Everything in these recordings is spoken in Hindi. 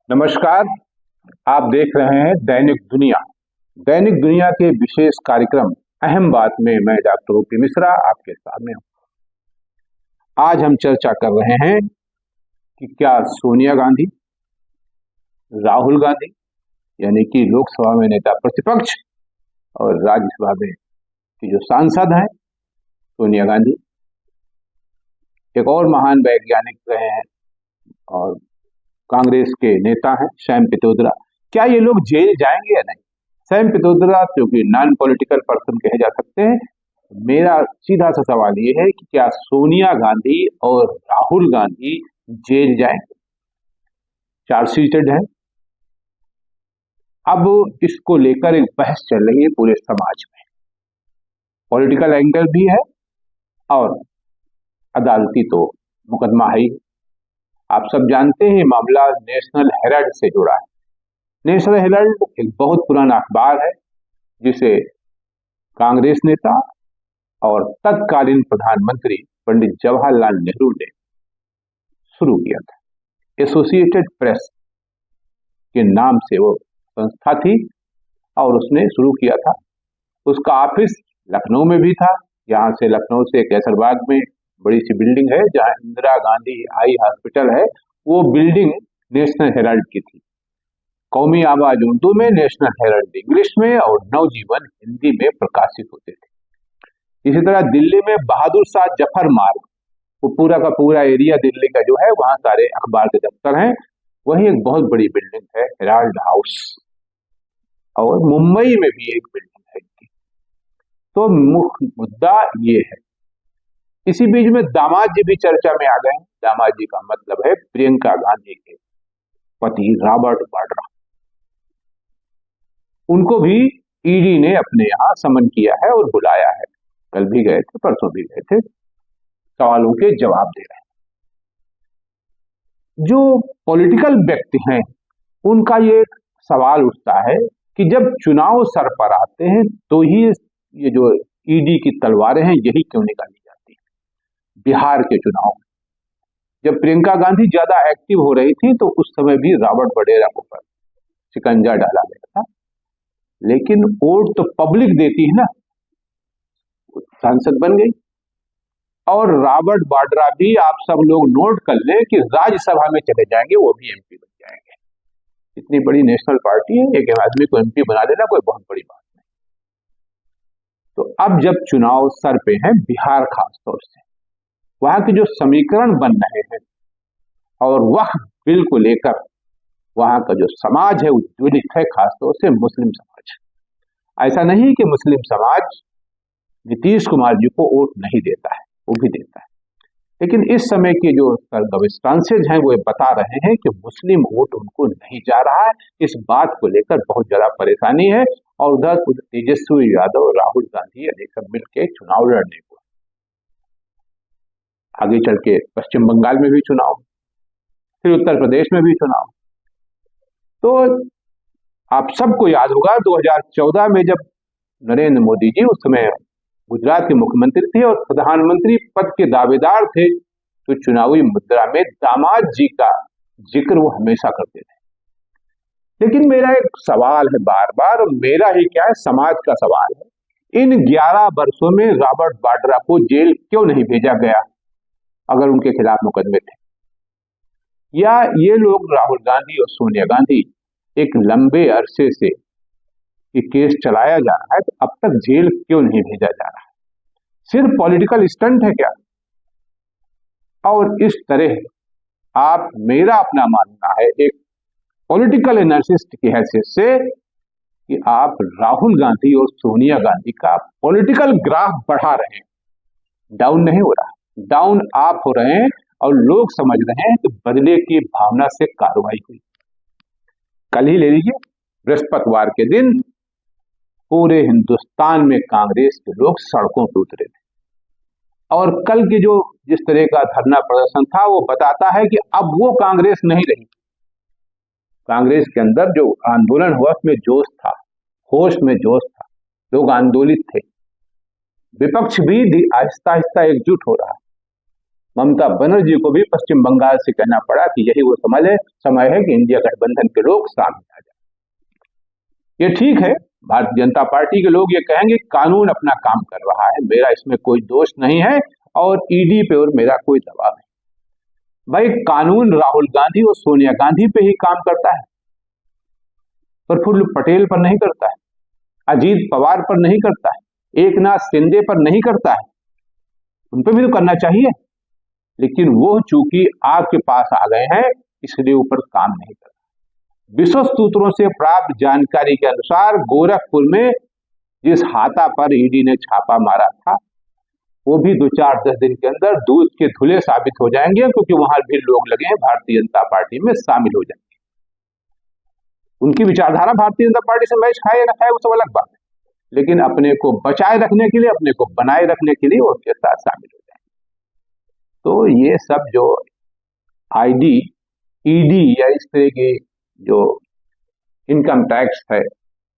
नमस्कार। आप देख रहे हैं दैनिक दुनिया। दैनिक दुनिया के विशेष कार्यक्रम अहम बात में मैं डॉक्टर ओपी मिश्रा आपके सामने हूं। आज हम चर्चा कर रहे हैं कि क्या सोनिया गांधी, राहुल गांधी यानी कि लोकसभा में नेता प्रतिपक्ष और राज्यसभा में की जो सांसद हैं सोनिया गांधी, एक और महान वैज्ञानिक रहे हैं और कांग्रेस के नेता हैं सैम पित्रोदा, क्या ये लोग जेल जाएंगे या नहीं? सैम पित्रोदा जो कि नॉन पॉलिटिकल पर्सन कहे जा सकते हैं। मेरा सीधा सा सवाल ये है कि क्या सोनिया गांधी और राहुल गांधी जेल जाएंगे? चार्जशीटेड है। अब इसको लेकर एक बहस चल रही है पूरे समाज में। पॉलिटिकल एंगल भी है और अदालती तो मुकदमा है ही। आप सब जानते हैं मामला नेशनल हेराल्ड से जुड़ा है। नेशनल हेराल्ड एक बहुत पुराना अखबार है जिसे कांग्रेस नेता और तत्कालीन प्रधानमंत्री पंडित जवाहरलाल नेहरू ने शुरू किया था। एसोसिएटेड प्रेस के नाम से वो संस्था थी और उसने शुरू किया था। उसका ऑफिस लखनऊ में भी था। यहाँ से लखनऊ से कैसरबाग में बड़ी सी बिल्डिंग है जहां इंदिरा गांधी आई हॉस्पिटल है, वो बिल्डिंग नेशनल हेराल्ड की थी। कौमी आवाज उर्दू में, नेशनल हेराल्ड इंग्लिश में और नवजीवन हिंदी में प्रकाशित होते थे। इसी तरह दिल्ली में बहादुर शाह जफर मार्ग, वो पूरा का पूरा एरिया दिल्ली का जो है वहां सारे अखबार के दफ्तर हैं। वही एक बहुत बड़ी बिल्डिंग है हेराल्ड हाउस, और मुंबई में भी एक बिल्डिंग है इनकी। तो मुख्य मुद्दा ये है। इसी बीच में दामाद जी भी चर्चा में आ गए। दामाद जी का मतलब है प्रियंका गांधी के पति रॉबर्ट वाड्रा। उनको भी ईडी ने अपने यहां समन किया है और बुलाया है। कल भी गए थे, परसों भी गए थे, सवालों के जवाब दे रहे हैं। जो पॉलिटिकल व्यक्ति हैं उनका ये सवाल उठता है कि जब चुनाव सर पर आते हैं तो ही ये जो ईडी की तलवारें हैं यही क्यों निकाली जाती है? बिहार के चुनाव में जब प्रियंका गांधी ज्यादा एक्टिव हो रही थी तो उस समय भी रॉबर्ट वडेरा को पर शिकंजा डाला गया था, लेकिन वोट तो पब्लिक देती है ना, सांसद बन गई। और रॉबर्ट वाड्रा भी आप सब लोग नोट कर लें कि राज्यसभा में चले जाएंगे, वो भी एमपी बन जाएंगे। इतनी बड़ी नेशनल पार्टी है, एक आदमी को एमपी बना देना कोई बहुत बड़ी बात नहीं। तो अब जब चुनाव सर पे है, बिहार खासतौर से वहां के जो समीकरण बन रहे हैं और वक्फ बिल को लेकर वहां का जो समाज है उद्वेलित है, खासतौर से मुस्लिम समाज। ऐसा नहीं कि मुस्लिम समाज नीतीश कुमार जी को वोट नहीं देता है, वो भी देता है, लेकिन इस समय के जो सर्कमस्टांसेज हैं वो बता रहे हैं कि मुस्लिम वोट उनको नहीं जा रहा है। इस बात को लेकर बहुत ज्यादा परेशानी है। और उधर तेजस्वी यादव, राहुल गांधी अनेक सब मिलकर चुनाव लड़ने को, आगे चल के पश्चिम बंगाल में भी चुनाव, फिर उत्तर प्रदेश में भी चुनाव। तो आप सबको याद होगा 2014 में जब नरेंद्र मोदी जी उस समय गुजरात के मुख्यमंत्री थे और प्रधानमंत्री पद के दावेदार थे, तो चुनावी मुद्रा में दामाद जी का जिक्र वो हमेशा करते थे। लेकिन मेरा एक सवाल है बार बार, और मेरा ही क्या है, समाज का सवाल है, इन 11 वर्षों में रॉबर्ट वाड्रा को जेल क्यों नहीं भेजा गया अगर उनके खिलाफ मुकदमे थे? या ये लोग राहुल गांधी और सोनिया गांधी एक लंबे अरसे से ये केस चलाया जा रहा है, तो अब तक जेल क्यों नहीं भेजा जा रहा है? सिर्फ पॉलिटिकल स्टंट है क्या? और इस तरह आप, मेरा अपना मानना है एक पॉलिटिकल एनालिसिस्ट की हैसियत से, कि आप राहुल गांधी और सोनिया गांधी का पॉलिटिकल ग्राफ बढ़ा रहे हैं, डाउन नहीं हो रहा, डाउन आप हो रहे हैं। और लोग समझ रहे हैं कि बदले की भावना से कार्रवाई हुई। कल ही ले लीजिए, बृहस्पतिवार के दिन पूरे हिंदुस्तान में कांग्रेस के लोग सड़कों पर उतरे थे। और कल के जो जिस तरह का धरना प्रदर्शन था वो बताता है कि अब वो कांग्रेस नहीं रही। कांग्रेस के अंदर जो आंदोलन हुआ उसमें जोश था, होश में जोश था, लोग आंदोलित थे। विपक्ष भी आहिस्ता आहिस्ता एकजुट हो रहा है। ममता बनर्जी को भी पश्चिम बंगाल से कहना पड़ा कि यही वो समय है कि इंडिया गठबंधन के लोग सामने आ जाए। ये ठीक है, भारतीय जनता पार्टी के लोग ये कहेंगे कानून अपना काम कर रहा है, मेरा इसमें कोई दोष नहीं है और ईडी पे और मेरा कोई दबाव नहीं। भाई कानून राहुल गांधी और सोनिया गांधी पे ही काम करता है, प्रफुल्ल पटेल पर नहीं करता है, अजीत पवार पर नहीं करता है, एकनाथ शिंदे पर नहीं करता है। उन पर भी तो करना चाहिए, लेकिन वो चूंकि आग के पास आ गए हैं इसलिए ऊपर काम नहीं कर रहा। विश्वस्त सूत्रों से प्राप्त जानकारी के अनुसार गोरखपुर में जिस हाथा पर ईडी ने छापा मारा था वो भी 2-4-10 दिन के अंदर दूध के धुले साबित हो जाएंगे, क्योंकि वहां भी लोग लगे हैं भारतीय जनता पार्टी में शामिल हो जाएंगे। उनकी विचारधारा भारतीय जनता पार्टी से मैच खाए ना खाए वो सब अलग बात है, लेकिन अपने को बचाए रखने के लिए, अपने को बनाए रखने के लिए उसके साथ शामिल हो जाएंगे। तो ये सब जो आईडी, ईडी या इस तरह के जो इनकम टैक्स है,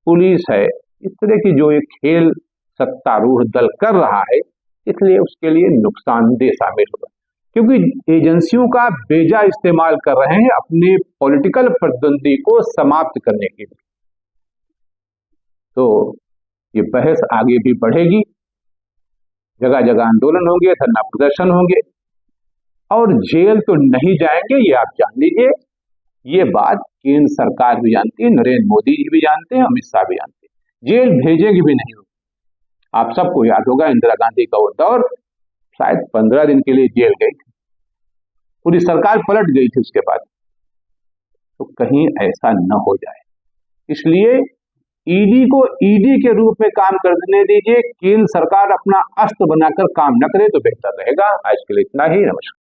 पुलिस है, इस तरह की जो ये खेल सत्तारूढ़ दल कर रहा है, इसलिए उसके लिए नुकसानदेह शामिल होगा, क्योंकि एजेंसियों का बेजा इस्तेमाल कर रहे हैं अपने पॉलिटिकल प्रतिद्वंदी को समाप्त करने के लिए। तो ये बहस आगे भी बढ़ेगी, जगह जगह आंदोलन होंगे, धरना प्रदर्शन होंगे और जेल तो नहीं जाएंगे, ये आप जान लीजिए। ये बात केंद्र सरकार भी जानती है, नरेंद्र मोदी जी भी जानते हैं, अमित शाह भी जानते हैं। जेल भेजेगी भी नहीं। आप सबको याद होगा इंदिरा गांधी का वो दौर, शायद 15 दिन के लिए जेल गई थी, पूरी सरकार पलट गई थी उसके बाद। तो कहीं ऐसा न हो जाए, इसलिए ईडी को ईडी के रूप में काम करने दीजिए। केंद्र सरकार अपना अस्त्र बनाकर काम न करे तो बेहतर रहेगा। आज के लिए इतना ही, नमस्कार।